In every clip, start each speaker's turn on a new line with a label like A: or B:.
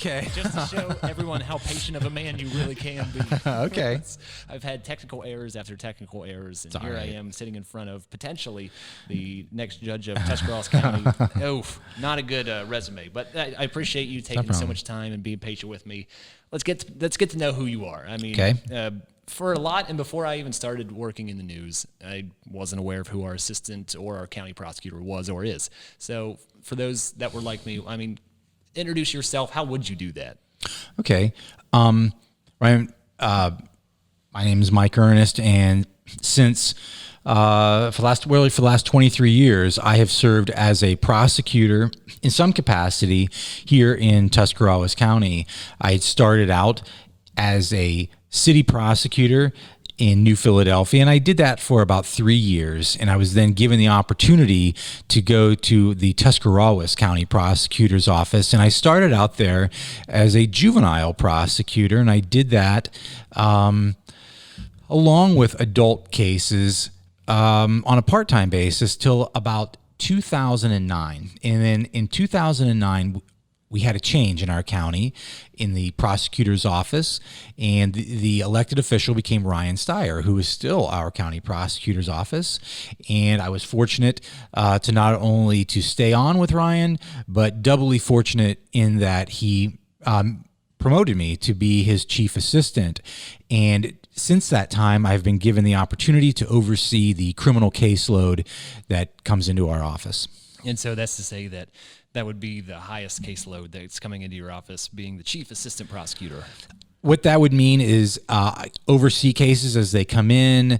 A: Okay.
B: Just to show everyone how patient of a man you really can be.
A: Okay.
B: I've had technical errors after technical errors, and here
A: right.
B: I am sitting in front of potentially the next judge of Tuscarawas County. Oof, not a good resume, but I appreciate you taking so much time and being patient with me. Let's get to know who you are. I mean,
A: okay.
B: For a lot, and before I even started working in the news, I wasn't aware of who our assistant or our county prosecutor was or is. So for those that were like me, I mean, introduce yourself. How would you do that?
A: Okay. Ryan, my name is Mike Ernest, and since for the last 23 years, I have served as a prosecutor in some capacity here in Tuscarawas County. I started out as a city prosecutor in New Philadelphia, and I did that for about 3 years, and I was then given the opportunity to go to the Tuscarawas County Prosecutor's Office, and I started out there as a juvenile prosecutor, and I did that along with adult cases on a part-time basis till about 2009, and then in 2009, we had a change in our county in the prosecutor's office, and the elected official became Ryan Steyer, who is still our county prosecutor's office. And I was fortunate to not only to stay on with Ryan, but doubly fortunate in that he promoted me to be his chief assistant. And since that time, I've been given the opportunity to oversee the criminal caseload that comes into our office.
B: And so that's to say that would be the highest caseload that's coming into your office, being the chief assistant prosecutor.
A: What that would mean is oversee cases as they come in,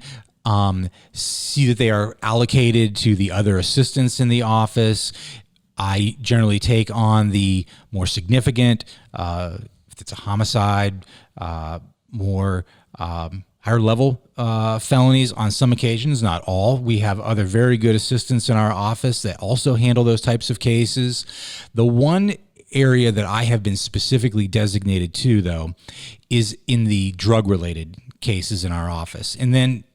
A: see that they are allocated to the other assistants in the office. I generally take on the more significant, if it's a homicide, more higher level felonies on some occasions, not all. We have other very good assistants in our office that also handle those types of cases. The one area that I have been specifically designated to, though, is in the drug-related cases in our office. And then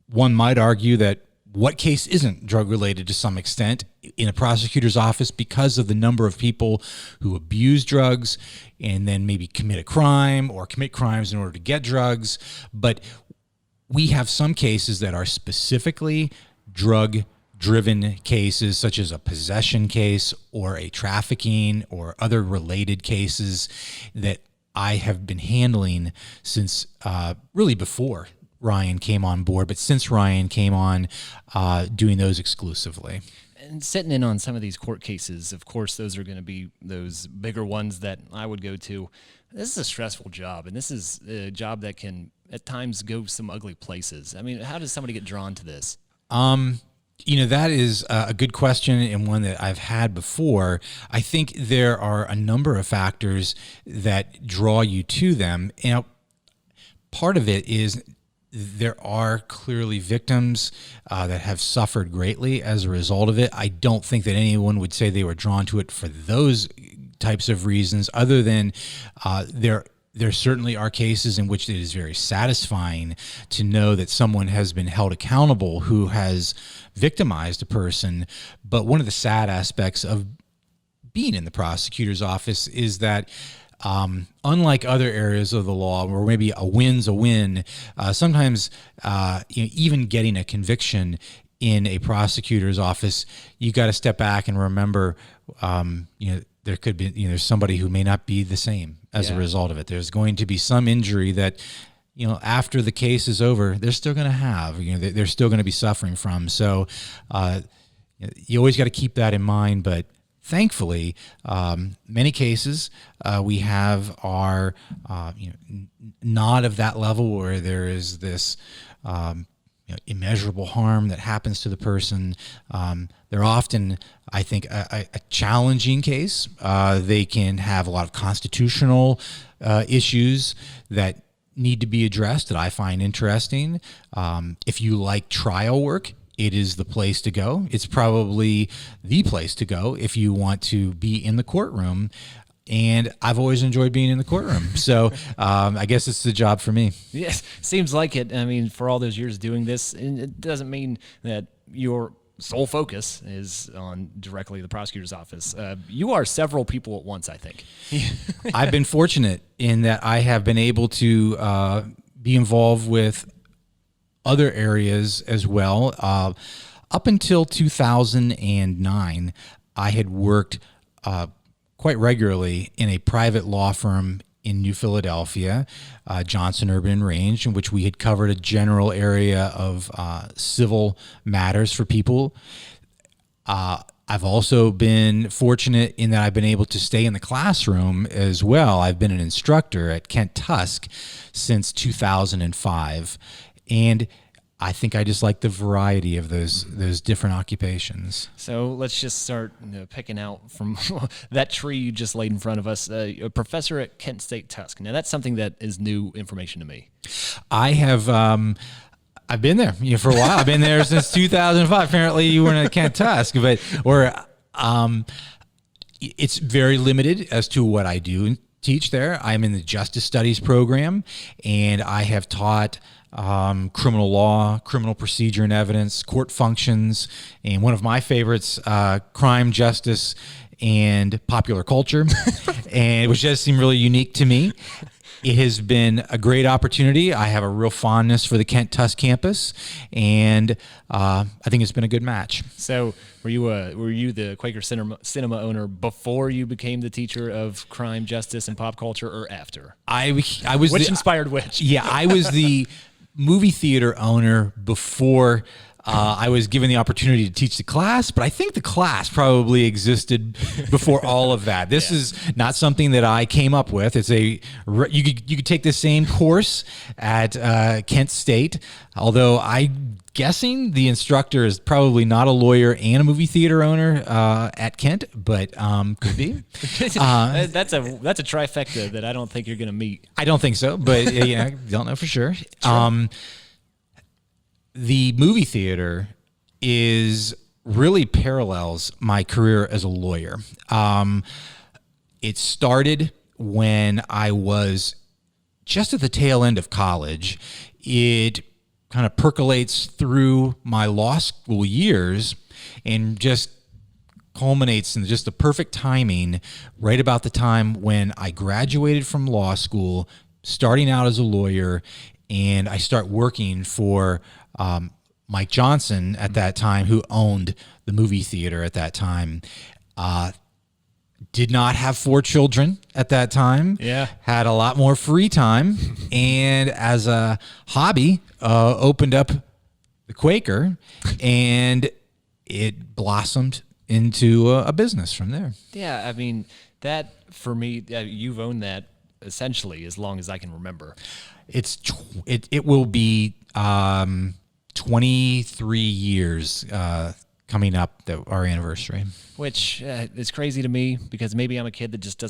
A: one might argue that what case isn't drug-related to some extent in a prosecutor's office because of the number of people who abuse drugs and then maybe commit a crime or commit crimes in order to get drugs. But we have some cases that are specifically drug-driven cases, such as a possession case or a trafficking or other related cases that I have been handling since really before Ryan came on board, but since Ryan came on, doing those exclusively.
B: And sitting in on some of these court cases, of course, those are going to be those bigger ones that I would go to. This is a stressful job, and this is a job that can at times go some ugly places. I mean, how does somebody get drawn to this?
A: That is a good question, and one that I've had before. I think there are a number of factors that draw you to them. Part of it is there are clearly victims that have suffered greatly as a result of it. I don't think that anyone would say they were drawn to it for those types of reasons, other than there certainly are cases in which it is very satisfying to know that someone has been held accountable who has victimized a person. But one of the sad aspects of being in the prosecutor's office is that unlike other areas of the law where maybe a win's a win, sometimes even getting a conviction in a prosecutor's office, you got to step back and remember, there could be, there's somebody who may not be the same as a result of it. There's going to be some injury that, after the case is over, they're still going to have, they're still going to be suffering from. So, you always got to keep that in mind. But thankfully, many cases we have are not of that level where there is this immeasurable harm that happens to the person. They're often, I think, a challenging case. They can have a lot of constitutional issues that need to be addressed that I find interesting. If you like trial work, it is the place to go. It's probably the place to go if you want to be in the courtroom. And I've always enjoyed being in the courtroom. So I guess it's the job for me.
B: Yes, seems like it. I mean, for all those years doing this, and it doesn't mean that your sole focus is on directly the prosecutor's office. You are several people at once, I think.
A: I've been fortunate in that I have been able to be involved with other areas as well. Up until 2009, I had worked quite regularly in a private law firm in New Philadelphia, Johnson Urban Range, in which we had covered a general area of civil matters for people. I've also been fortunate in that I've been able to stay in the classroom as well. I've been an instructor at Kent Tusk since 2005. And I think I just like the variety of those different occupations.
B: So let's just start picking out from that tree you just laid in front of us. A professor at Kent State Tusk. Now that's something that is new information to me.
A: I have. I've been there for a while. I've been there since 2005. Apparently, you weren't at Kent Tusk, but it's very limited as to what I do teach there. I'm in the Justice Studies program, and I have taught criminal law, criminal procedure and evidence, court functions, and one of my favorites, crime, justice, and popular culture, and which does seem really unique to me. It has been a great opportunity. I have a real fondness for the Kent Tusk campus, and I think it's been a good match.
B: So, were you the Quaker cinema owner before you became the teacher of crime, justice, and pop culture, or after?
A: I was
B: which inspired which?
A: Yeah, I was the movie theater owner before I was given the opportunity to teach the class, but I think the class probably existed before all of that. This is not something that I came up with. It's you could take the same course at Kent State, although I'm guessing the instructor is probably not a lawyer and a movie theater owner at Kent, but could be.
B: That's a trifecta that I don't think you're going to meet.
A: I don't think so, but don't know for sure. The movie theater really parallels my career as a lawyer. It started when I was just at the tail end of college. It kind of percolates through my law school years and just culminates in just the perfect timing right about the time when I graduated from law school, starting out as a lawyer, and I start working for Mike Johnson at that time, who owned the movie theater at that time. Did not have 4 children at that time.
B: Yeah.
A: Had a lot more free time. And as a hobby, opened up the Quaker, and it blossomed into a business from there.
B: Yeah, I mean, that for me, you've owned that essentially as long as I can remember.
A: It will be 23 years coming up, our anniversary.
B: Which is crazy to me because maybe I'm a kid that just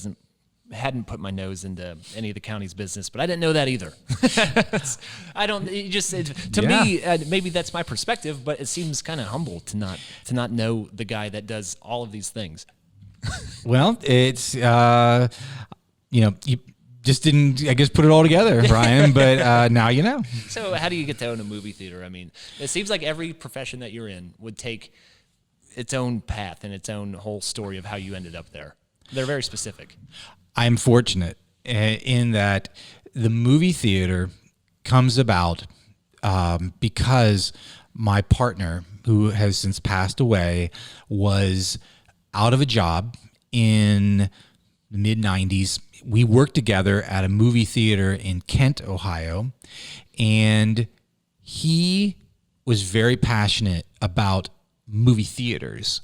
B: hadn't put my nose into any of the county's business, but I didn't know that either. Me, maybe that's my perspective, but it seems kind of humble to not know the guy that does all of these things.
A: Well, it's you just didn't, I guess, put it all together, Brian, but now you know.
B: So how do you get to own a movie theater? I mean, it seems like every profession that you're in would take its own path and its own whole story of how you ended up there. They're very specific. I'm
A: fortunate in that the movie theater comes about because my partner, who has since passed away, was out of a job in the mid-90s. We worked together at a movie theater in Kent, Ohio, and he was very passionate about movie theaters.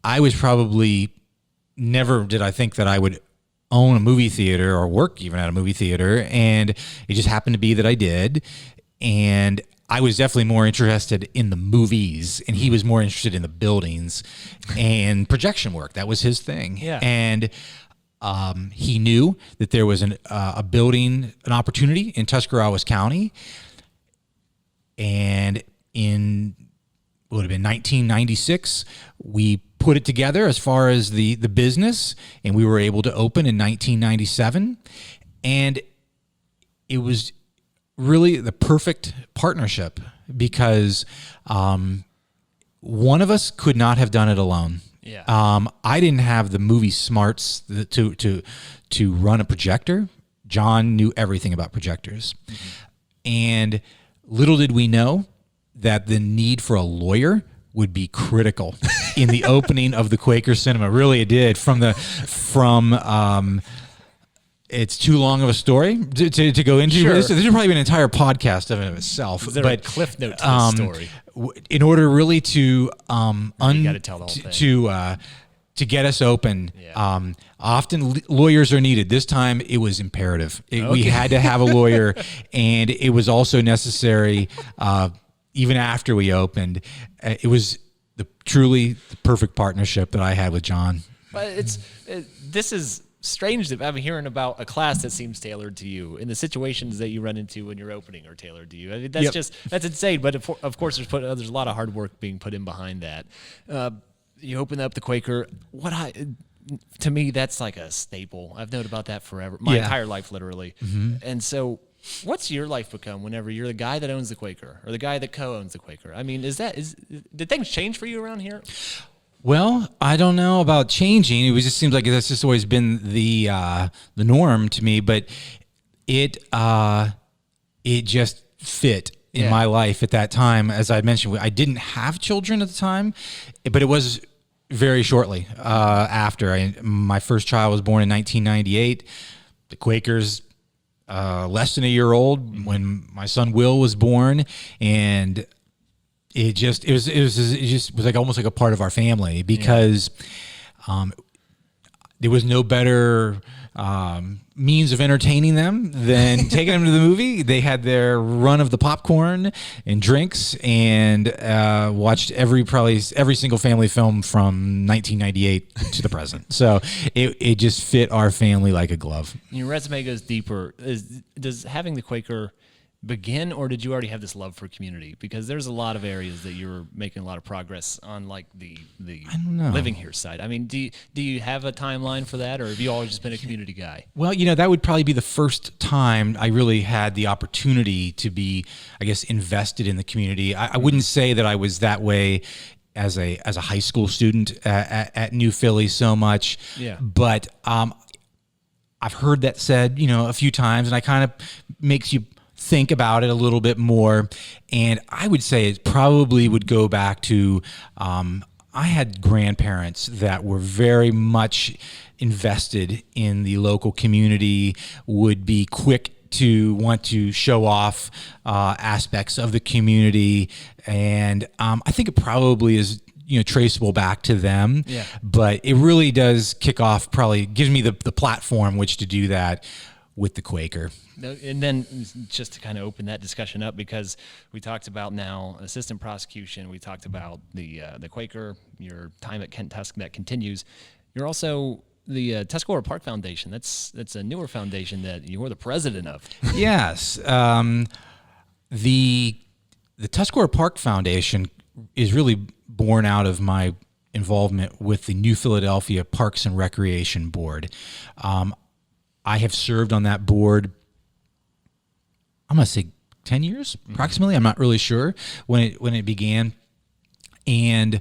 A: I was probably never did I think that I would own a movie theater or work even at a movie theater, and it just happened to be that I did. And I was definitely more interested in the movies, and he was more interested in the buildings and projection work. That was his thing.
B: Yeah.
A: And he knew that there was an opportunity in Tuscarawas County, and in what would have been 1996, we put it together as far as the business, and we were able to open in 1997, and it was really the perfect partnership because one of us could not have done it alone.
B: Yeah.
A: I didn't have the movie smarts to run a projector. John knew everything about projectors. Mm-hmm. And little did we know that the need for a lawyer would be critical in the opening of the Quaker Cinema. Really, it did. It's too long of a story to go into.
B: Sure.
A: This would probably be an entire podcast of itself.
B: Is there a cliff note to the story?
A: In order really to
B: you got to tell the whole thing.
A: To get us open,
B: Yeah.
A: often lawyers are needed. This time it was imperative. We had to have a lawyer, and it was also necessary even after we opened. It was truly the perfect partnership that I had with John.
B: But this is strange that I'm hearing about a class that seems tailored to you, and the situations that you run into when you're opening are tailored to you. I mean, that's insane. But of course, there's a lot of hard work being put in behind that. You open up the Quaker. To me, that's like a staple. I've known about that forever, my entire life, literally. Mm-hmm. And so, what's your life become whenever you're the guy that owns the Quaker or the guy that co-owns the Quaker? I mean, did things change for you around here?
A: Well, I don't know about changing. It just seems like that's just always been the norm to me. But it just fit in my life at that time. As I mentioned, I didn't have children at the time, but it was very shortly after. My first child was born in 1998. The Quakers less than a year old when my son Will was born, and it just was like almost like a part of our family because there was no better means of entertaining them than taking them to the movie. They had their run of the popcorn and drinks, and watched every single family film from 1998 to the present. So it just fit our family like a glove.
B: Your resume goes deeper. Does having the Quaker begin, or did you already have this love for community? Because there's a lot of areas that you're making a lot of progress on, like the living here side. I mean, do you have a timeline for that, or have you always just been a community guy?
A: Well, that would probably be the first time I really had the opportunity to be, I guess, invested in the community. I wouldn't say that I was that way as a high school student at New Philly so much.
B: Yeah.
A: But I've heard that said, a few times, and I kind of makes you think about it a little bit more. And I would say it probably would go back to I had grandparents that were very much invested in the local community, would be quick to want to show off aspects of the community. And I think it probably is traceable back to them.
B: Yeah.
A: But it really does kick off, probably gives me the platform which to do that with the Quaker.
B: And then just to kind of open that discussion up, because we talked about now assistant prosecution, we talked about the Quaker, your time at Kent Tusk that continues. You're also the Tuscora Park Foundation. That's a newer foundation that you're the president of.
A: Yes. The Tuscora Park Foundation is really born out of my involvement with the New Philadelphia Parks and Recreation Board. I have served on that board, I'm going to say 10 years, approximately. I'm not really sure when it began. And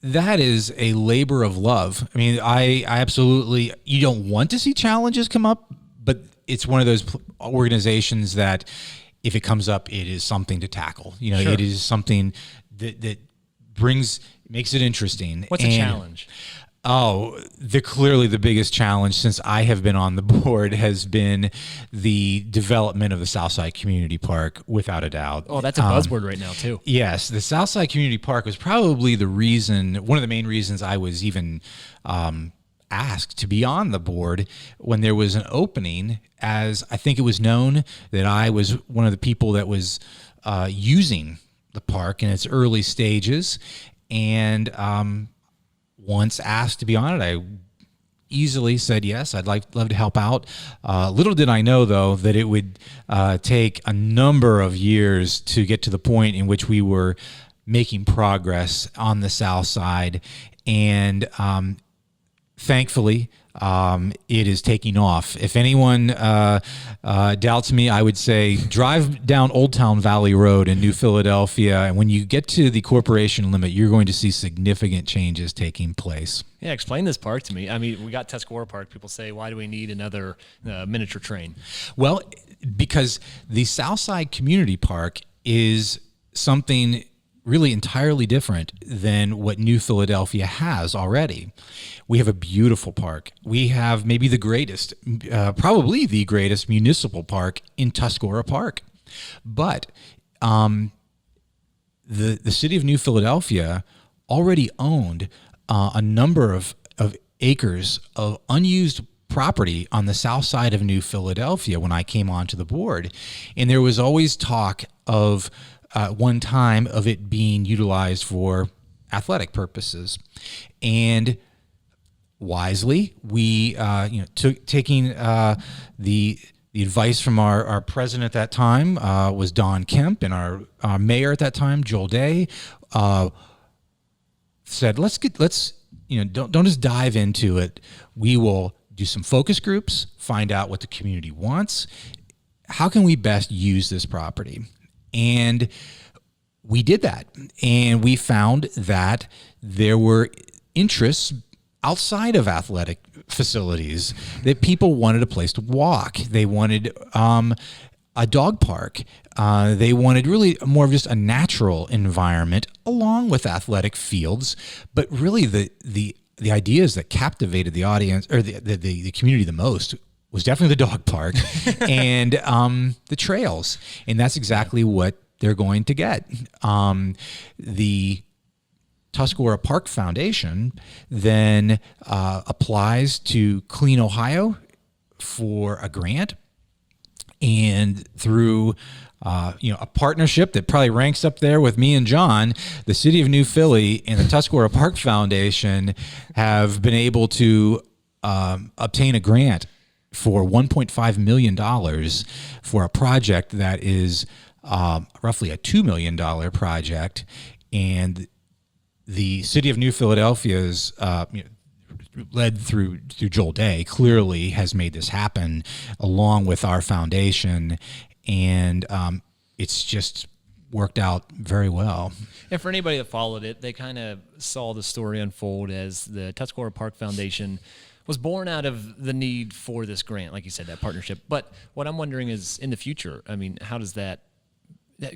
A: that is a labor of love. I mean, I absolutely, you don't want to see challenges come up, but it's one of those organizations that if it comes up, it is something to tackle. Sure. It is something that makes it interesting.
B: What's a challenge?
A: Clearly the biggest challenge since I have been on the board has been the development of the Southside Community Park, without a doubt.
B: Oh, that's a buzzword right now too.
A: Yes, the Southside Community Park was probably one of the main reasons I was even asked to be on the board when there was an opening, as I think it was known that I was one of the people that was using the park in its early stages, and once asked to be on it, I easily said yes. I'd love to help out. Little did I know, though, that it would take a number of years to get to the point in which we were making progress on the south side, and thankfully, it is taking off. If anyone doubts me, I would say drive down Old Town Valley Road in New Philadelphia, and when you get to the corporation limit, you're going to see significant changes taking place.
B: Yeah, explain this park to me. I mean, we got Tuscora Park. People say, why do we need another miniature train?
A: Well, because the Southside Community Park is something really entirely different than what New Philadelphia has already. We have a beautiful park. We have maybe the greatest, probably the greatest municipal park in Tuscora Park. But the city of New Philadelphia already owned a number of acres of unused property on the south side of New Philadelphia when I came onto the board. And there was always talk of one time of it being utilized for athletic purposes. And wisely, we taking the advice from our president at that time was Don Kemp, and our mayor at that time, Joel Day, said, let's don't just dive into it. We will do some focus groups, find out what the community wants. How can we best use this property? And we did that, and we found that there were interests outside of athletic facilities, that people wanted a place to walk. They wanted a dog park. They wanted really more of just a natural environment along with athletic fields. But really the ideas that captivated the audience or the community the most was definitely the dog park and the trails. And that's exactly what they're going to get. The Tuscora Park Foundation then applies to Clean Ohio for a grant, and through a partnership that probably ranks up there with me and John, the City of New Philly and the Tuscora Park Foundation have been able to obtain a grant for $1.5 million for a project that is roughly a $2 million project. And the City of New Philadelphia's led through Joel Day clearly has made this happen along with our foundation, and it's just worked out very well.
B: And for anybody that followed it, they kind of saw the story unfold as the Tuscora Park Foundation was born out of the need for this grant, like you said, that partnership. But what I'm wondering is, in the future, I mean, how does that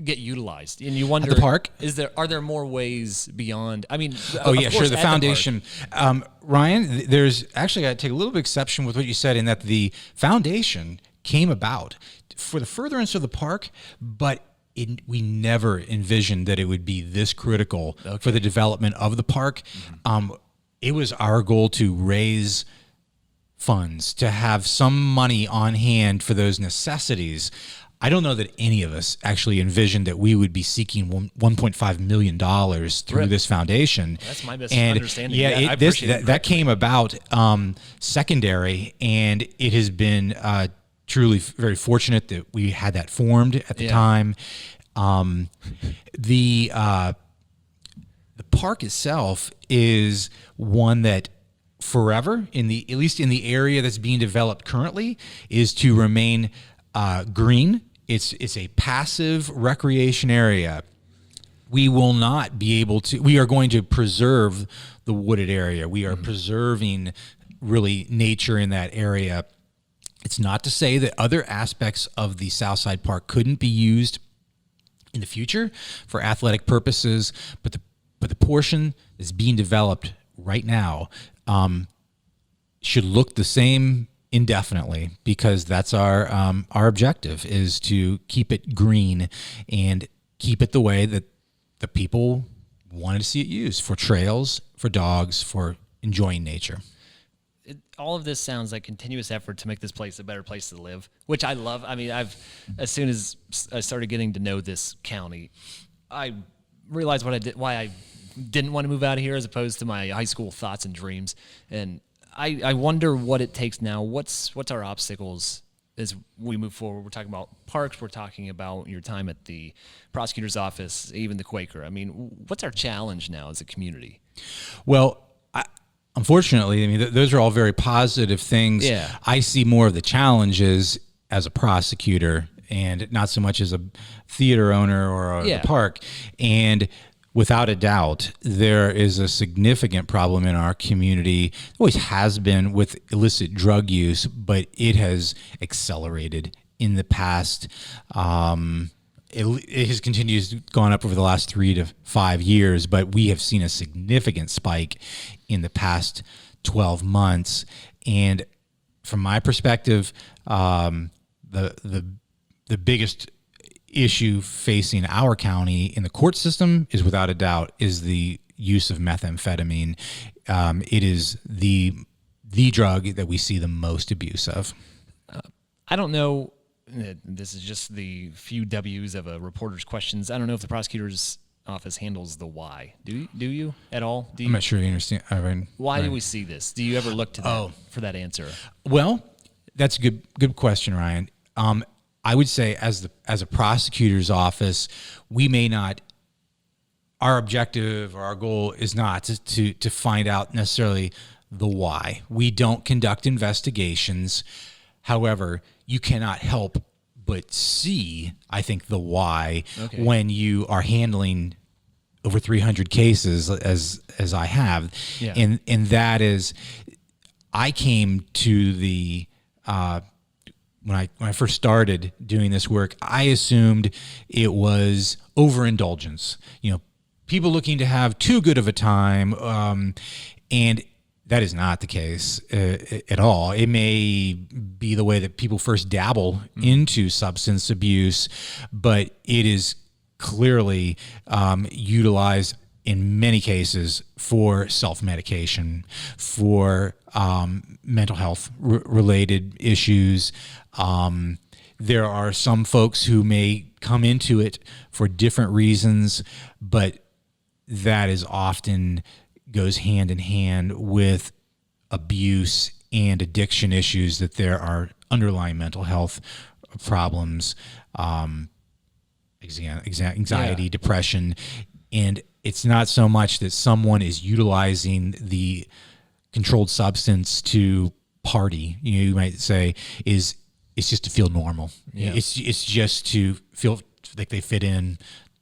B: get utilized? And you wonder,
A: at the park,
B: are there more ways beyond? I mean,
A: sure. The foundation, Ryan. There's actually, I take a little bit of exception with what you said in that the foundation came about for the furtherance of the park, but we never envisioned that it would be this critical for the development of the park. Mm-hmm. It was our goal to raise funds, to have some money on hand for those necessities. I don't know that any of us actually envisioned that we would be seeking $1.5 million through this foundation.
B: That's my misunderstanding.
A: Yeah, that came about secondary, and it has been truly very fortunate that we had that formed at the time. The park itself is one that forever, at least in the area that's being developed currently, is to remain green. It's a passive recreation area. We will not be able to. We are going to preserve the wooded area. We are preserving really nature in that area. It's not to say that other aspects of the Southside Park couldn't be used in the future for athletic purposes, but the portion that's being developed right now should look the same indefinitely, because that's our objective, is to keep it green and keep it the way that the people wanted to see it used, for trails, for dogs, for enjoying nature.
B: All of this sounds like continuous effort to make this place a better place to live, which I love. I mean, as soon as I started getting to know this county, I realized why I didn't want to move out of here as opposed to my high school thoughts and dreams. And I wonder what it takes now. What's our obstacles as we move forward? We're talking about parks. We're talking about your time at the prosecutor's office, even the Quaker. I mean, what's our challenge now as a community?
A: Well, unfortunately, I mean, those are all very positive things.
B: Yeah.
A: I see more of the challenges as a prosecutor and not so much as a theater owner or a park. And without a doubt, there is a significant problem in our community. It always has been with illicit drug use, but it has accelerated in the past. It has continued gone up over the last 3 to 5 years, but we have seen a significant spike in the past 12 months. And from my perspective, the biggest issue facing our county in the court system is, without a doubt, is the use of methamphetamine. It is the drug that we see the most abuse of.
B: I don't know. This is just the few W's of a reporter's questions. I don't know if the prosecutor's office handles the why. Do you at all?
A: I'm not sure you understand.
B: Why do we see this? Do you ever look to that for that answer?
A: Well, that's a good question, Ryan. I would say as a prosecutor's office, we may not, our objective or our goal is not to find out necessarily the why. We don't conduct investigations. However, you cannot help but see, I think, the why when you are handling over 300 cases as I have. Yeah. And that is, I came to the when I first started doing this work, I assumed it was overindulgence. You know, people looking to have too good of a time, and that is not the case at all. It may be the way that people first dabble into substance abuse, but it is clearly utilized in many cases for self-medication, for mental health related issues. There are some folks who may come into it for different reasons, but that is often goes hand in hand with abuse and addiction issues, that there are underlying mental health problems, anxiety, depression. And it's not so much that someone is utilizing the controlled substance to party, you might say, it's just to feel normal. Yeah. It's just to feel like they fit in,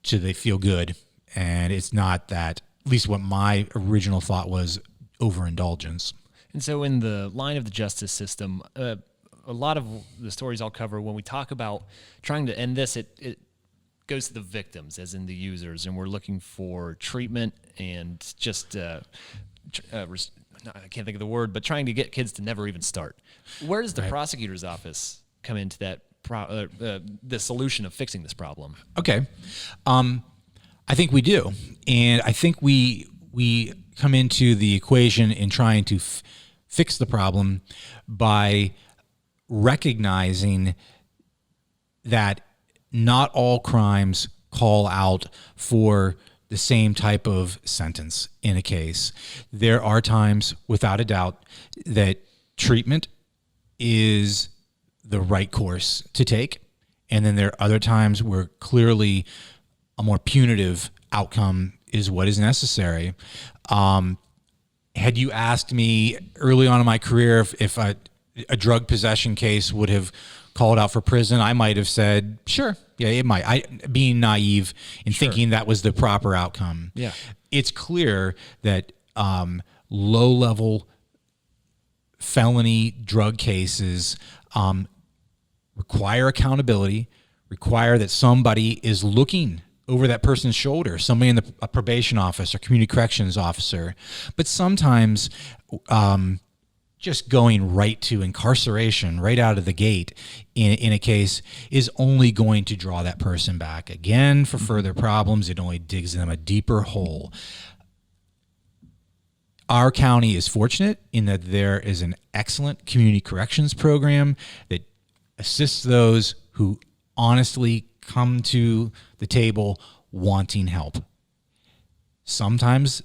A: they feel good. And it's not that, at least what my original thought was, overindulgence.
B: And so in the line of the justice system, a lot of the stories I'll cover, when we talk about trying to end this, it goes to the victims, as in the users, and we're looking for treatment and just, I can't think of the word, but trying to get kids to never even start. Where does the prosecutor's office come into that, the solution of fixing this problem?
A: Okay. I think we do. And I think we come into the equation in trying to fix the problem by recognizing that not all crimes call out for the same type of sentence in a case. There are times, without a doubt, that treatment is the right course to take. And then there are other times where clearly a more punitive outcome is what is necessary. Had you asked me early on in my career if a drug possession case would have called out for prison, I might have said, sure, yeah, it might. Being naive in thinking that was the proper outcome.
B: Yeah.
A: It's clear that low-level felony drug cases require accountability, require that somebody is looking over that person's shoulder, somebody in a probation office or community corrections officer. But sometimes just going right to incarceration right out of the gate in a case is only going to draw that person back again for further problems. It only digs them a deeper hole. Our county is fortunate in that there is an excellent community corrections program that assists those who honestly come to the table wanting help. Sometimes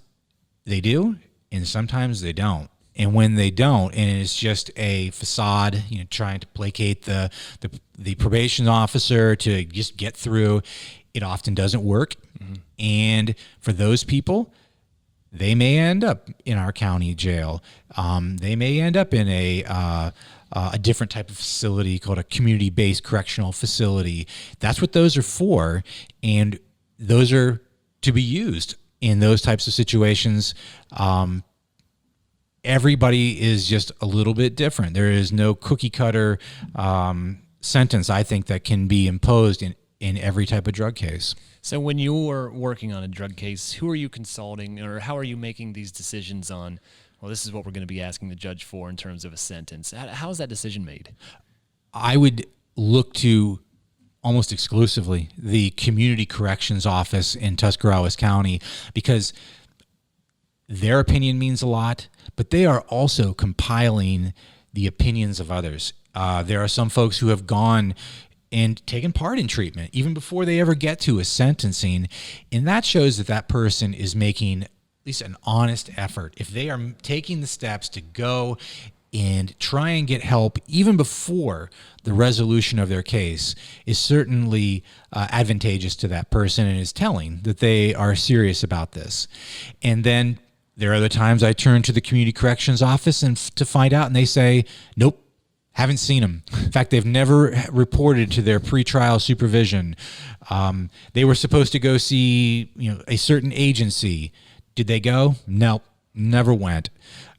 A: they do, and sometimes they don't. And when they don't, and it's just a facade, trying to placate the probation officer to just get through, it often doesn't work. Mm-hmm. And for those people, they may end up in our county jail. They may end up in a different type of facility called a community-based correctional facility. That's what those are for, and those are to be used in those types of situations. Everybody is just a little bit different. There is no cookie cutter sentence, I think, that can be imposed in every type of drug case.
B: So when you're working on a drug case, who are you consulting, or how are you making these decisions on, well, this is what we're going to be asking the judge for in terms of a sentence? How is that decision made?
A: I would look to almost exclusively the Community Corrections Office in Tuscarawas County, because their opinion means a lot, but they are also compiling the opinions of others. There are some folks who have gone and taken part in treatment even before they ever get to a sentencing, and that shows that that person is making at least an honest effort. If they are taking the steps to go and try and get help even before the resolution of their case, is certainly advantageous to that person and is telling that they are serious about this. And then there are other times I turn to the Community Corrections Office and to find out, and they say, nope, haven't seen them. In fact, they've never reported to their pretrial supervision. They were supposed to go see, a certain agency. Did they go? Nope, never went.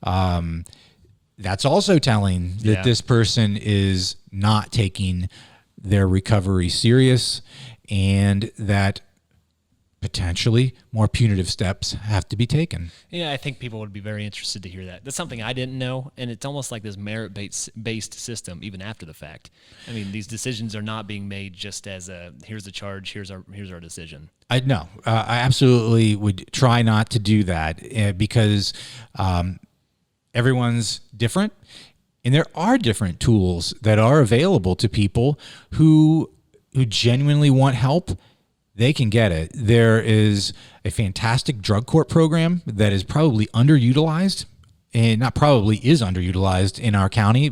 A: That's also telling that this person is not taking their recovery serious, and that potentially more punitive steps have to be taken.
B: Yeah, I think people would be very interested to hear that. That's something I didn't know, and it's almost like this merit-based system even after the fact. I mean, these decisions are not being made just as here's the charge, here's our decision.
A: I absolutely would try not to do that because everyone's different, and there are different tools that are available to people who genuinely want help. They can get it. There is a fantastic drug court program that is probably underutilized, and not probably is underutilized in our county.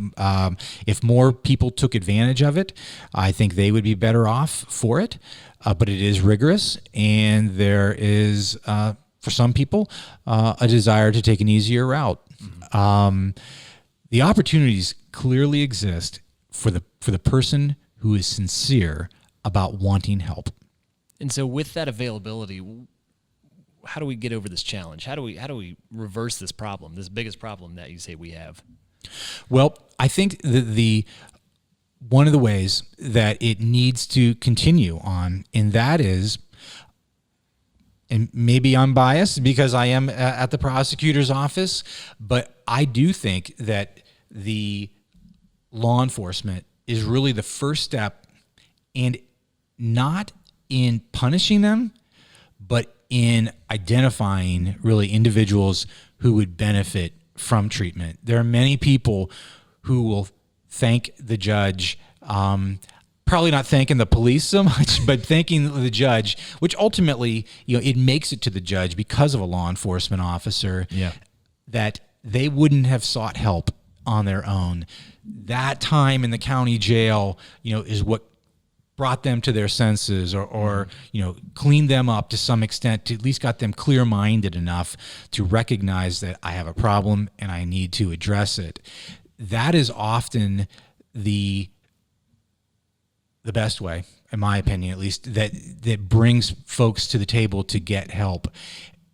A: If more people took advantage of it, I think they would be better off for it. But it is rigorous, and there is, for some people, a desire to take an easier route. Mm-hmm. The opportunities clearly exist for the person who is sincere about wanting help.
B: And so with that availability, how do we get over this challenge? How do we reverse this problem, this biggest problem that you say we have?
A: Well, I think that one of the ways that it needs to continue on, and that is, and maybe I'm biased because I am at the prosecutor's office, but I do think that the law enforcement is really the first step, and not in punishing them, but in identifying really individuals who would benefit from treatment. There are many people who will thank the judge, probably not thanking the police so much, but thanking the judge, which ultimately, it makes it to the judge because of a law enforcement officer, that they wouldn't have sought help on their own. That time in the county jail, is what brought them to their senses, or cleaned them up to some extent, to at least got them clear-minded enough to recognize that I have a problem and I need to address it. That is often the best way, in my opinion at least, that brings folks to the table to get help.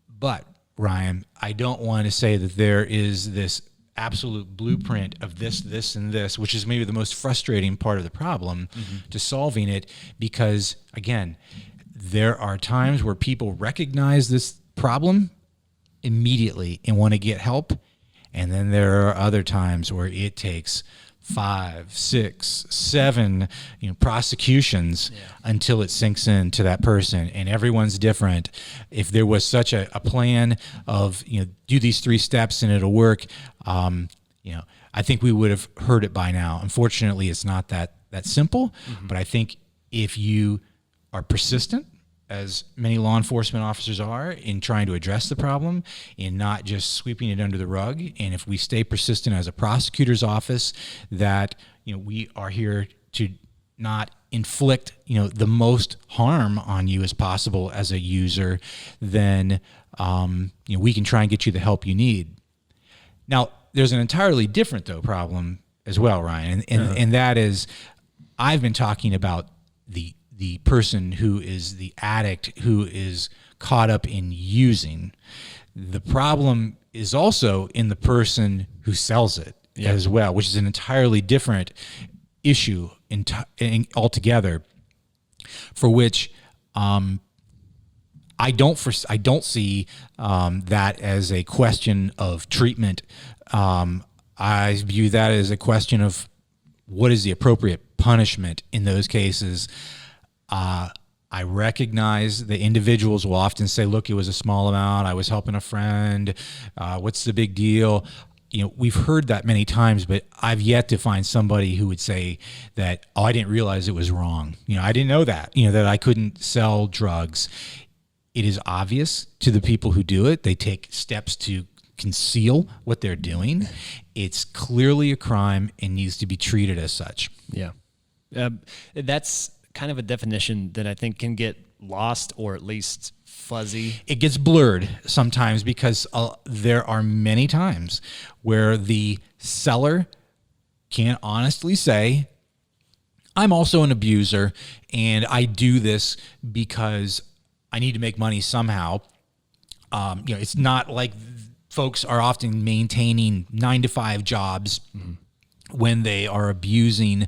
A: But, Ryan, I don't want to say that there is this absolute blueprint of this, and this, which is maybe the most frustrating part of the problem to solving it, because, again, there are times where people recognize this problem immediately and want to get help. And then there are other times where it takes 5, 6, 7, prosecutions until it sinks into that person. And everyone's different. If there was such a plan of, do these 3 steps and it'll work, I think we would have heard it by now. Unfortunately, it's not that simple. But I think if you are persistent, as many law enforcement officers are, in trying to address the problem and not just sweeping it under the rug. And if we stay persistent as a prosecutor's office, that, we are here to not inflict, the most harm on you as possible as a user, then, we can try and get you the help you need. Now, there's an entirely different, problem as well, Ryan. And that is, I've been talking about the person who is the addict, who is caught up in using. The problem is also in the person who sells it as well, which is an entirely different issue altogether, for which I don't see that as a question of treatment. I view that as a question of what is the appropriate punishment in those cases. I recognize the individuals will often say, look, it was a small amount. I was helping a friend. What's the big deal? We've heard that many times, but I've yet to find somebody who would say that, I didn't realize it was wrong. I didn't know that, that I couldn't sell drugs. It is obvious to the people who do it. They take steps to conceal what they're doing. It's clearly a crime and needs to be treated as such.
B: Yeah. That's kind of a definition that I think can get lost or at least fuzzy.
A: It gets blurred sometimes because there are many times where the seller can honestly say, I'm also an abuser and I do this because I need to make money somehow. It's not like folks are often maintaining 9-to-5 jobs when they are abusing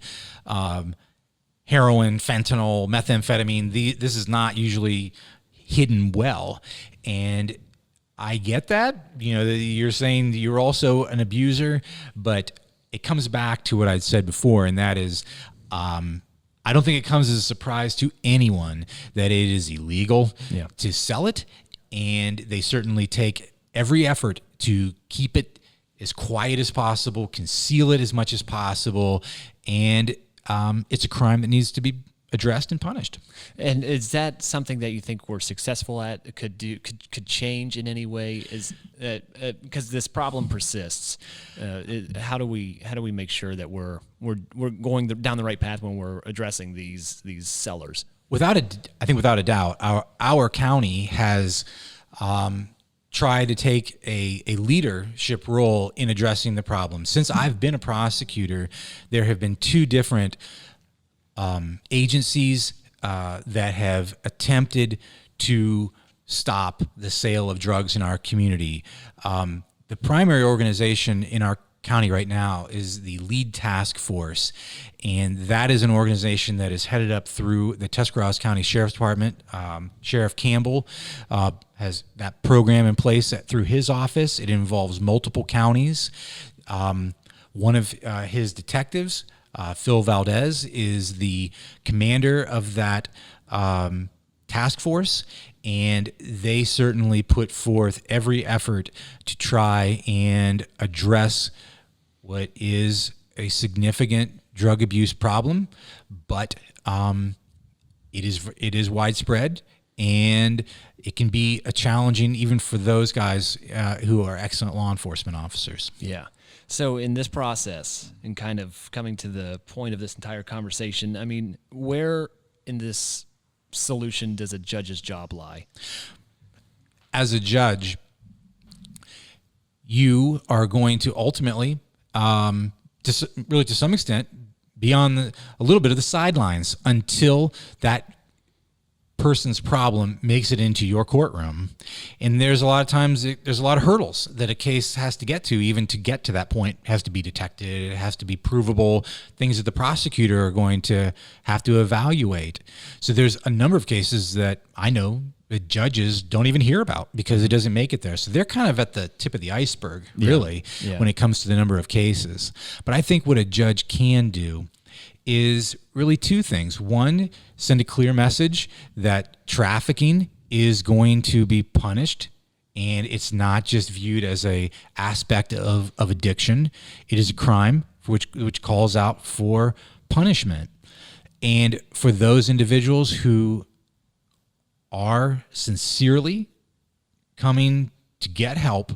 A: heroin, fentanyl, methamphetamine. This is not usually hidden well. And I get that. You're saying that you're also an abuser, but it comes back to what I'd said before, and that is I don't think it comes as a surprise to anyone that it is illegal to sell it, and they certainly take every effort to keep it as quiet as possible, conceal it as much as possible, and it's a crime that needs to be addressed and punished.
B: And is that something that you think we're successful at? Could change in any way? Is because this problem persists? How do we make sure that we're going down the right path when we're addressing these sellers?
A: I think without a doubt, our county has tried to take a leadership role in addressing the problem. Since I've been a prosecutor, there have been 2 different agencies that have attempted to stop the sale of drugs in our community. The primary organization in our county right now is the Lead Task Force, and that is an organization that is headed up through the Tuscarawas County Sheriff's Department. Sheriff Campbell has that program in place through his office. It involves multiple counties. One of his detectives, Phil Valdez, is the commander of that task force, and they certainly put forth every effort to try and address what is a significant drug abuse problem, but it is widespread, and it can be a challenging even for those guys who are excellent law enforcement officers.
B: Yeah. So in this process, and kind of coming to the point of this entire conversation, I mean, where in this solution does a judge's job lie?
A: As a judge, you are going to ultimately, to some extent, be on a little bit of the sidelines until that person's problem makes it into your courtroom. And there's a lot of times, there's a lot of hurdles that a case has to get to, even to get to that point. It has to be detected. It has to be provable, things that the prosecutor are going to have to evaluate. So there's a number of cases that I know that judges don't even hear about because it doesn't make it there. So they're kind of at the tip of the iceberg, really, when it comes to the number of cases. But I think what a judge can do is really two things. One, send a clear message that trafficking is going to be punished, and it's not just viewed as a aspect of addiction. It is a crime which calls out for punishment. And for those individuals who are sincerely coming to get help,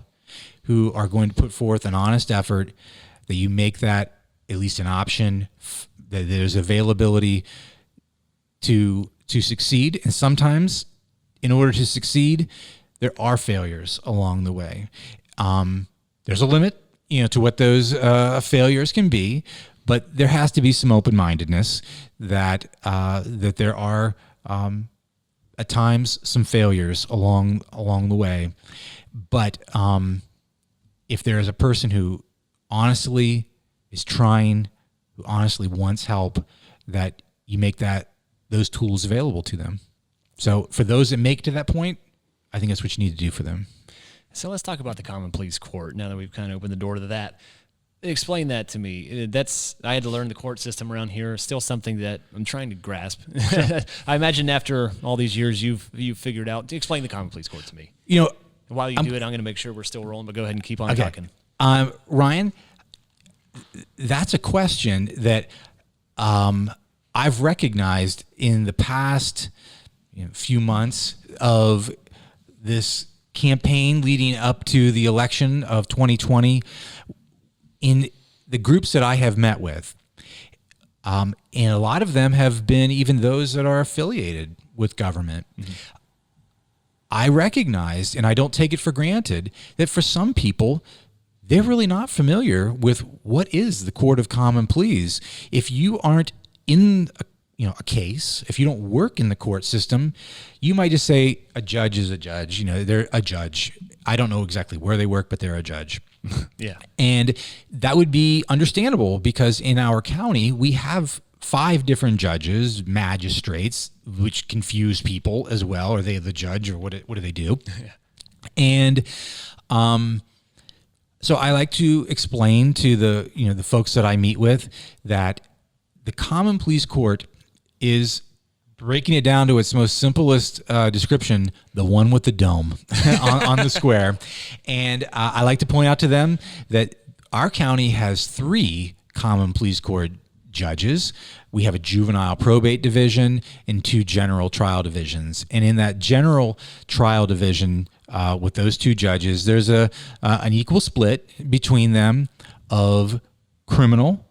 A: who are going to put forth an honest effort, that you make that at least an option, that there's availability to succeed. And sometimes in order to succeed, there are failures along the way. There's a limit, to what those failures can be, but there has to be some open-mindedness that there are at times some failures along the way. But if there is a person who honestly is trying, who honestly wants help, that you make those tools available to them. So for those that make it to that point, I think that's what you need to do for them.
B: So let's talk about the Common Pleas Court now that we've kind of opened the door to that. Explain that to me. I had to learn the court system around here. Still something that I'm trying to grasp. I imagine after all these years, you've figured out. Explain the Common Pleas Court to me. While you do it, I'm going to make sure we're still rolling. But go ahead and keep on talking.
A: Ryan, that's a question that I've recognized in the past few months of this campaign leading up to the election of 2020. In the groups that I have met with, and a lot of them have been even those that are affiliated with government, I recognized, and I don't take it for granted, that for some people, they're really not familiar with what is the Court of Common Pleas. If you aren't in a case, if you don't work in the court system, you might just say a judge is a judge. They're a judge. I don't know exactly where they work, but they're a judge.
B: Yeah.
A: And that would be understandable because in our county, we have 5 different judges, magistrates, which confuse people as well. Are they the judge or what do they do? Yeah. And so I like to explain to the folks that I meet with that the Common Pleas Court is, breaking it down to its most simplest description, the one with the dome on the square. And I like to point out to them that our county has 3 Common Pleas Court judges. We have a juvenile probate division and 2 general trial divisions. And in that general trial division, with those 2 judges, there's an equal split between them of criminal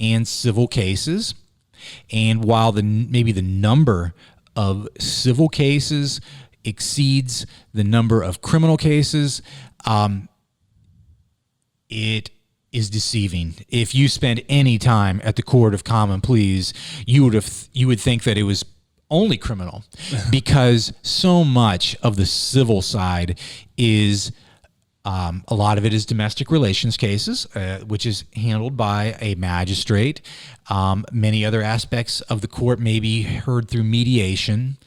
A: and civil cases. And while maybe the number of civil cases exceeds the number of criminal cases, it is deceiving. If you spend any time at the Court of Common Pleas, you would think that it was only criminal because so much of the civil side is a lot of it is domestic relations cases, which is handled by a magistrate. Many other aspects of the court may be heard through mediation.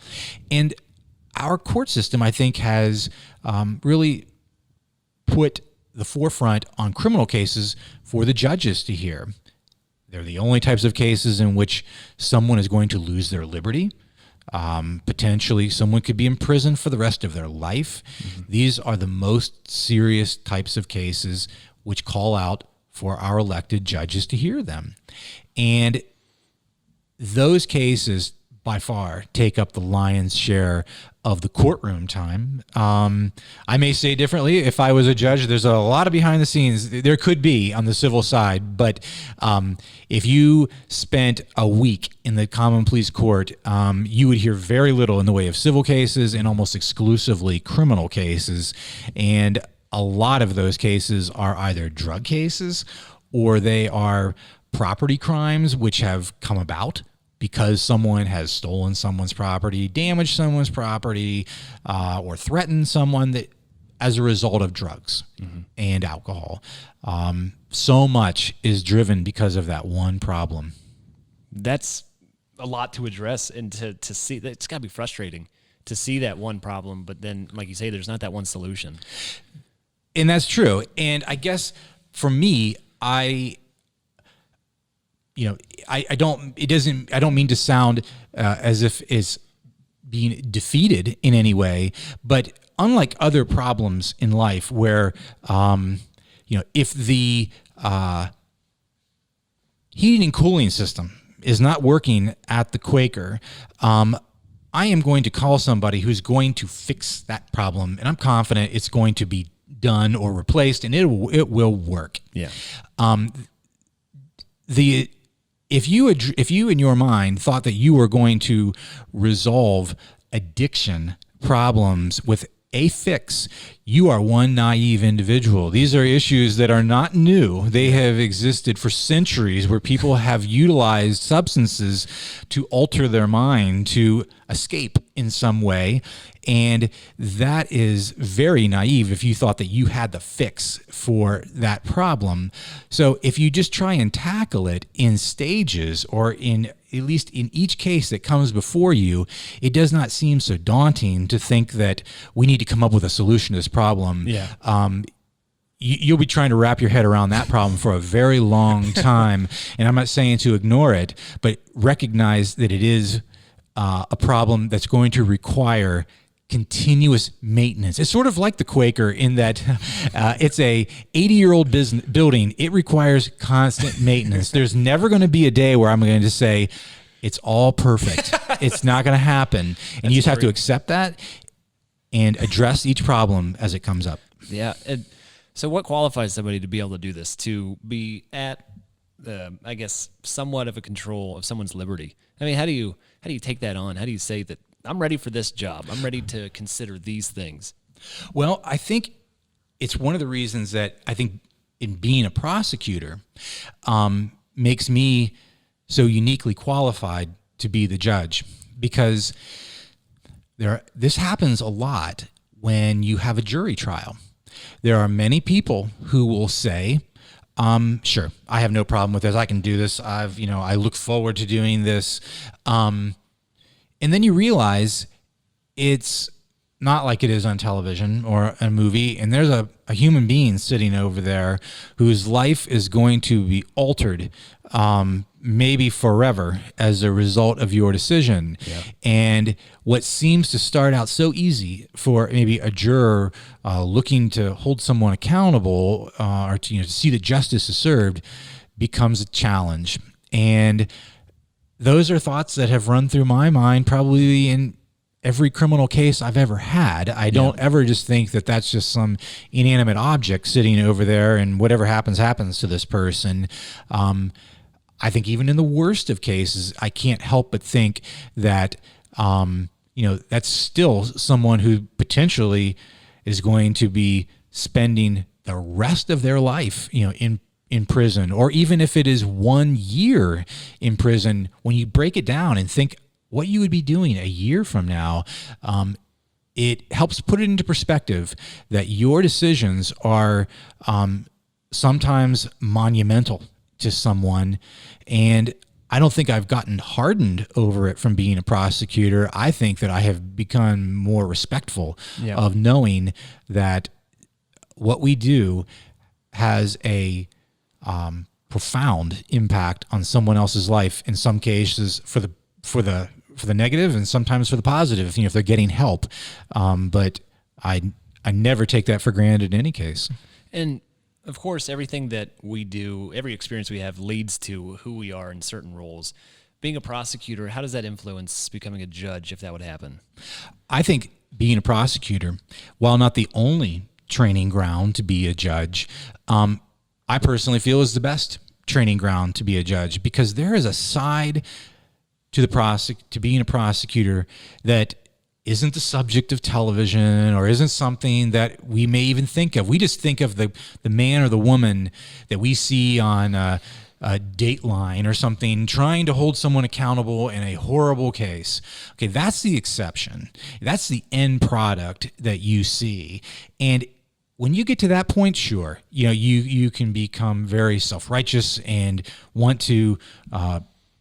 A: And our court system, I think, has really put the forefront on criminal cases for the judges to hear. They're the only types of cases in which someone is going to lose their liberty. Potentially someone could be in prison for the rest of their life. These are the most serious types of cases which call out for our elected judges to hear them. And those cases by far take up the lion's share of the courtroom time. I may say differently. If I was a judge, there's a lot of behind the scenes. There could be on the civil side, but if you spent a week in the Common Pleas Court, you would hear very little in the way of civil cases and almost exclusively criminal cases. And a lot of those cases are either drug cases or they are property crimes which have come about because someone has stolen someone's property, damaged someone's property, or threatened someone that as a result of drugs and alcohol. So much is driven because of that one problem.
B: That's a lot to address, and to see that it's got to be frustrating to see that one problem, but then, like you say, there's not that one solution.
A: And that's true. And I guess for me, I don't mean to sound as if it's being defeated in any way, but unlike other problems in life where, if the heating and cooling system is not working at the Quaker, I am going to call somebody who's going to fix that problem, and I'm confident it's going to be done or replaced, and it will work.
B: Yeah.
A: If you in your mind thought that you were going to resolve addiction problems with a fix, you are one naive individual. These are issues that are not new. They have existed for centuries, where people have utilized substances to alter their mind, to escape in some way. And that is very naive if you thought that you had the fix for that problem. So if you just try and tackle it in stages, or at least in each case that comes before you, it does not seem so daunting to think that we need to come up with a solution to this problem.
B: Yeah.
A: You'll be trying to wrap your head around that problem for a very long time. And I'm not saying to ignore it, but recognize that it is a problem that's going to require continuous maintenance. It's sort of like the Quaker in that it's a 80-year-old building. It requires constant maintenance. There's never going to be a day where I'm going to say it's all perfect. It's not going to happen. And you just have to accept that and address each problem as it comes up.
B: Yeah. So what qualifies somebody to be able to do this, to be at I guess somewhat of a control of someone's liberty? I mean, how do you take that on? How do you say that I'm ready for this job, I'm ready to consider these things?
A: Well, I think it's one of the reasons that I think in being a prosecutor makes me so uniquely qualified to be the judge, because this happens a lot when you have a jury trial. There are many people who will say, sure, I have no problem with this. I can do this. I look forward to doing this. And then you realize it's not like it is on television or a movie, and there's a human being sitting over there whose life is going to be altered, maybe forever, as a result of your decision. Yeah. And what seems to start out so easy for maybe a juror looking to hold someone accountable or to see that justice is served becomes a challenge. And those are thoughts that have run through my mind probably in every criminal case I've ever had. I don't ever just think that that's just some inanimate object sitting over there and whatever happens to this person. I think even in the worst of cases, I can't help but think that, that's still someone who potentially is going to be spending the rest of their life, in prison, or even if it is 1 year in prison. When you break it down and think what you would be doing a year from now, it helps put it into perspective that your decisions are sometimes monumental to someone. And I don't think I've gotten hardened over it from being a prosecutor. I think that I have become more respectful of knowing that what we do has a profound impact on someone else's life, in some cases for the negative, and sometimes for the positive, if they're getting help. But I never take that for granted in any case.
B: And of course, everything that we do, every experience we have, leads to who we are in certain roles. Being a prosecutor, how does that influence becoming a judge, if that would happen?
A: I think being a prosecutor, while not the only training ground to be a judge, I personally feel is the best training ground to be a judge, because there is a side to to being a prosecutor that isn't the subject of television, or isn't something that we may even think of. We just think of the man or the woman that we see on Dateline or something, trying to hold someone accountable in a horrible case. Okay, that's the exception. That's the end product that you see. And when you get to that point, sure, you can become very self-righteous and want to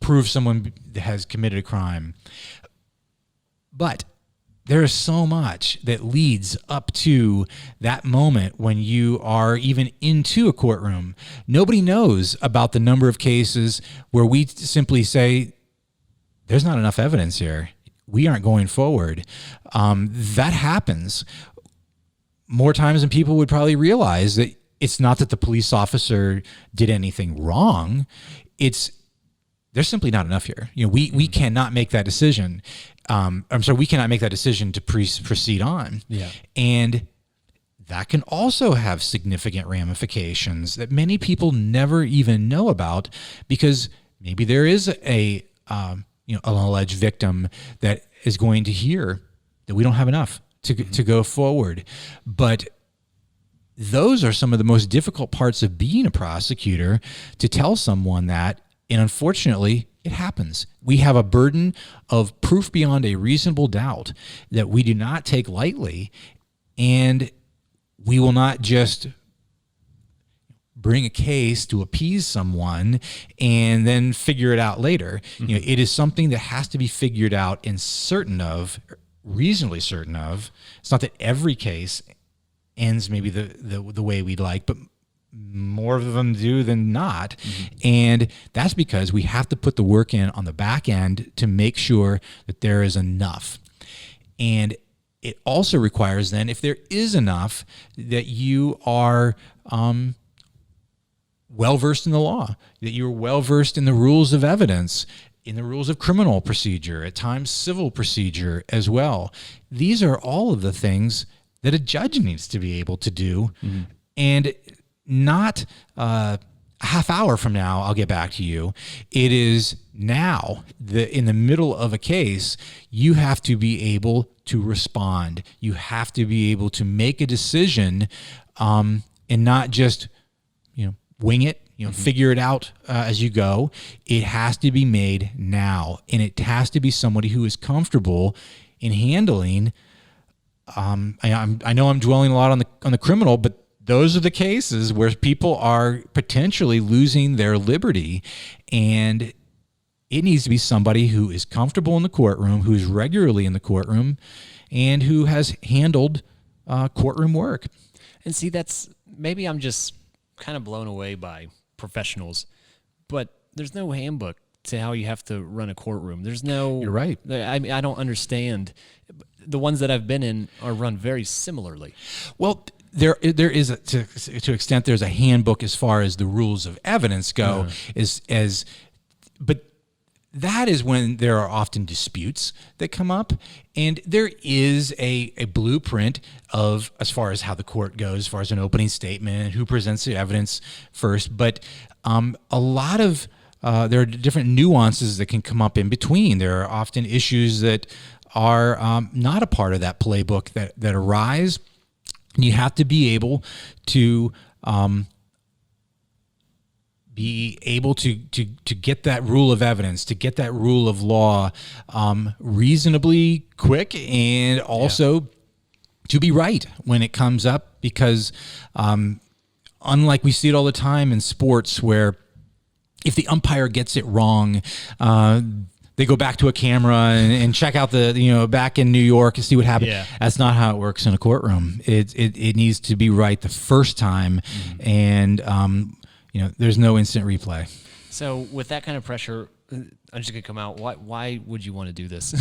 A: prove someone has committed a crime. But there is so much that leads up to that moment when you are even into a courtroom. Nobody knows about the number of cases where we simply say, there's not enough evidence here. We aren't going forward. That happens more times than people would probably realize. That it's not that the police officer did anything wrong. There's simply not enough here. We cannot make that decision. We cannot make that decision to proceed on. Yeah. And that can also have significant ramifications that many people never even know about, because maybe there is an alleged victim that is going to hear that we don't have enough to go forward. But those are some of the most difficult parts of being a prosecutor, to tell someone that. And unfortunately, it happens. We have a burden of proof beyond a reasonable doubt that we do not take lightly, and we will not just bring a case to appease someone and then figure it out later. It is something that has to be figured out and reasonably certain of. It's not that every case ends maybe the way we'd like, but more of them do than not. And that's because we have to put the work in on the back end to make sure that there is enough. And it also requires then, if there is enough, that you are well-versed in the law, that you're well-versed in the rules of evidence, in the rules of criminal procedure, at times civil procedure as well. These are all of the things that a judge needs to be able to do. And not a half hour from now, I'll get back to you. It is now, in the middle of a case, you have to be able to respond. You have to be able to make a decision, and not just wing it, figure it out as you go. It has to be made now, and it has to be somebody who is comfortable in handling. I know I'm dwelling a lot on the criminal, but those are the cases where people are potentially losing their liberty, and it needs to be somebody who is comfortable in the courtroom, who is regularly in the courtroom, and who has handled courtroom work.
B: And see, maybe I'm just kind of blown away by professionals, but there's no handbook to how you have to run a courtroom. There's no.
A: You're right.
B: I don't understand. The ones that I've been in are run very similarly.
A: Well, there is to extent there's a handbook as far as the rules of evidence go, but that is when there are often disputes that come up, and there is a blueprint of as far as how the court goes, as far as an opening statement, who presents the evidence first. But a lot of there are different nuances that can come up in between. There are often issues that are not a part of that playbook that arise. You have to be able to get that rule of evidence, to get that rule of law reasonably quick, and also to be right when it comes up, because unlike we see it all the time in sports, where if the umpire gets it wrong, they go back to a camera and check out back in New York and see what happened. Yeah. That's not how it works in a courtroom. It needs to be right the first time, and there's no instant replay.
B: So with that kind of pressure, I'm just gonna come out. Why would you want to do this?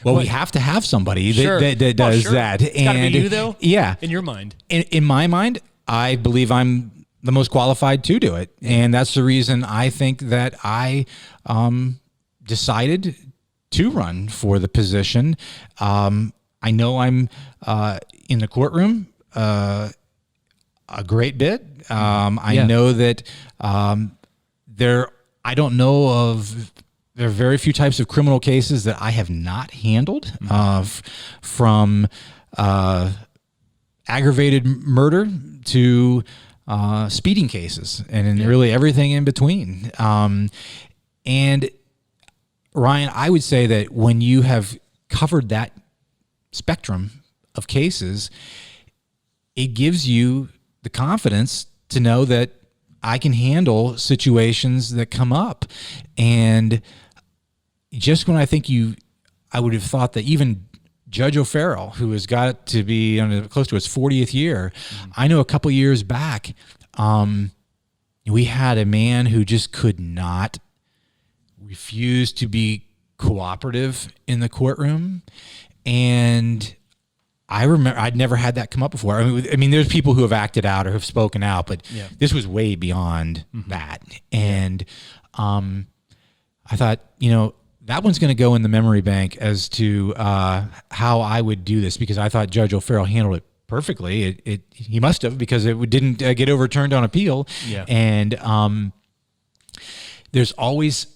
A: Well, we have to have somebody that does that.
B: It's gotta be you, though.
A: Yeah,
B: in your mind.
A: In my mind, I believe I'm the most qualified to do it, and that's the reason I think that I decided to run for the position. I know I'm in the courtroom a great bit. I know that I don't know of. There are very few types of criminal cases that I have not handled, from aggravated murder to speeding cases, and in really everything in between. And Ryan, I would say that when you have covered that spectrum of cases, it gives you the confidence to know that I can handle situations that come up. And just when I think I would have thought that even Judge O'Farrell, who has got to be close to his 40th year, I know a couple years back, we had a man who just could not refuse to be cooperative in the courtroom. And I remember I'd never had that come up before. I mean, there's people who have acted out or have spoken out, but this was way beyond that. And I thought, that one's going to go in the memory bank as to how I would do this, because I thought Judge O'Farrell handled it perfectly. He must have, because it didn't get overturned on appeal. Yeah. And there's always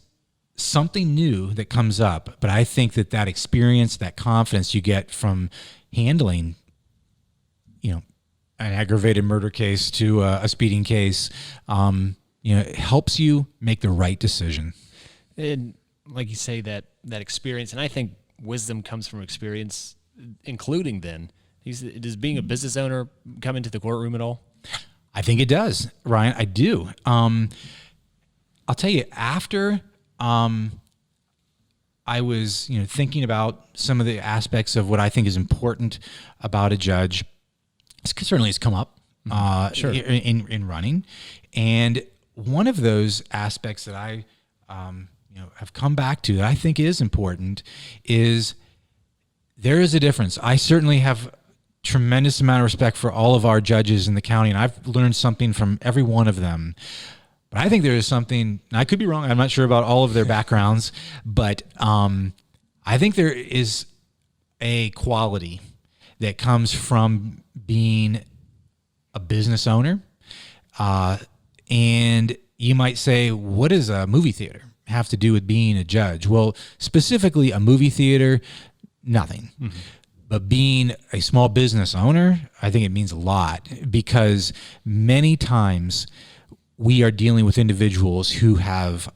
A: something new that comes up, but I think that experience, that confidence you get from handling, an aggravated murder case to a speeding case, it helps you make the right decision.
B: And like you say, that experience, and I think wisdom comes from experience, including then. Does being a business owner come into the courtroom at all?
A: I think it does, Ryan. I do. I'll tell you, after I was thinking about some of the aspects of what I think is important about a judge, it certainly has come up in running. And one of those aspects that I have come back to that I think is important is there is a difference. I certainly have tremendous amount of respect for all of our judges in the county, and I've learned something from every one of them. But I think there is something, and I could be wrong, I'm not sure about all of their backgrounds, but I think there is a quality that comes from being a business owner. And you might say, what does a movie theater have to do with being a judge? Well, specifically a movie theater, nothing. Mm-hmm. But being a small business owner, I think it means a lot, because many times we are dealing with individuals who have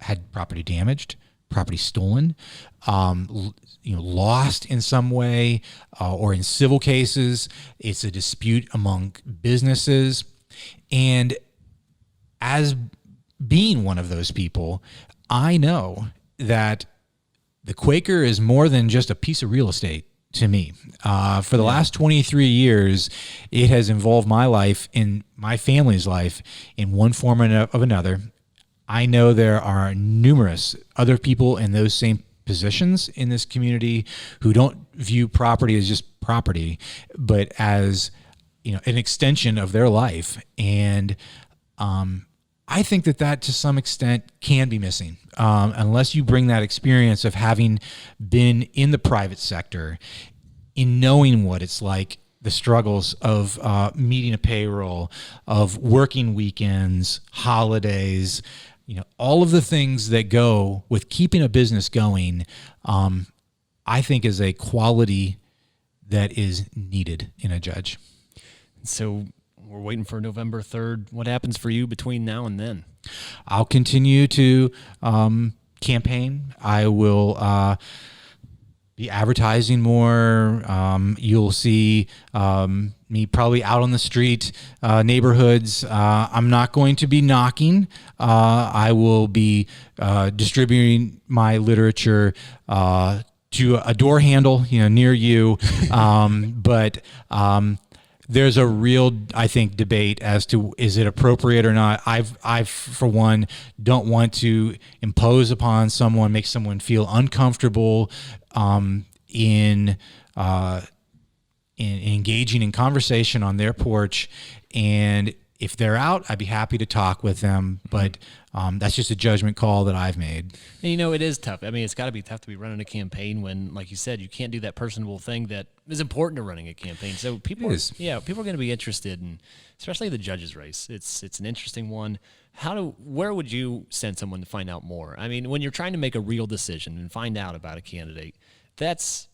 A: had property damaged, property stolen, lost in some way, or in civil cases, it's a dispute among businesses. And as being one of those people, I know that the Quaker is more than just a piece of real estate to me. For the last 23 years, it has involved my life and my family's life in one form or another. I know there are numerous other people in those same positions in this community who don't view property as just property, but as an extension of their life. And I think that to some extent can be missing unless you bring that experience of having been in the private sector, in knowing what it's like, the struggles of meeting a payroll, of working weekends, holidays, all of the things that go with keeping a business going, I think is a quality that is needed in a judge.
B: So we're waiting for November 3rd. What happens for you between now and then?
A: I'll continue to campaign. I will be advertising more. You'll see me probably out on the street, neighborhoods. I'm not going to be knocking. I will be distributing my literature to a door handle, near you. But there's a real, I think, debate as to is it appropriate or not. I for one don't want to impose upon someone, make someone feel uncomfortable in engaging in conversation on their porch. And if they're out, I'd be happy to talk with them. But that's just a judgment call that I've made.
B: And, it is tough. I mean, it's got to be tough to be running a campaign when, like you said, you can't do that personable thing that is important to running a campaign. So people are going to be interested in, especially the judges race. It's an interesting one. Where would you send someone to find out more? I mean, when you're trying to make a real decision and find out about a candidate, that's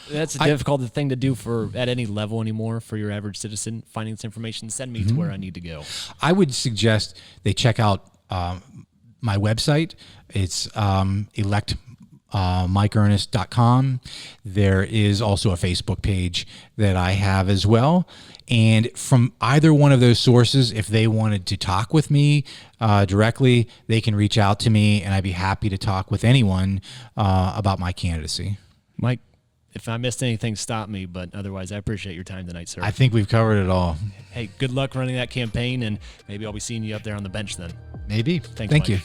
B: That's a difficult thing to do at any level anymore for your average citizen. Finding this information, send me to where I need to go.
A: I would suggest they check out my website. It's electmikeernest.com. There is also a Facebook page that I have as well. And from either one of those sources, if they wanted to talk with me directly, they can reach out to me, and I'd be happy to talk with anyone about my candidacy.
B: Mike, if I missed anything, stop me. But otherwise, I appreciate your time tonight, sir.
A: I think we've covered it all.
B: Hey, good luck running that campaign, and maybe I'll be seeing you up there on the bench then.
A: Maybe.
B: Thanks,
A: Thank
B: Mike.
A: you.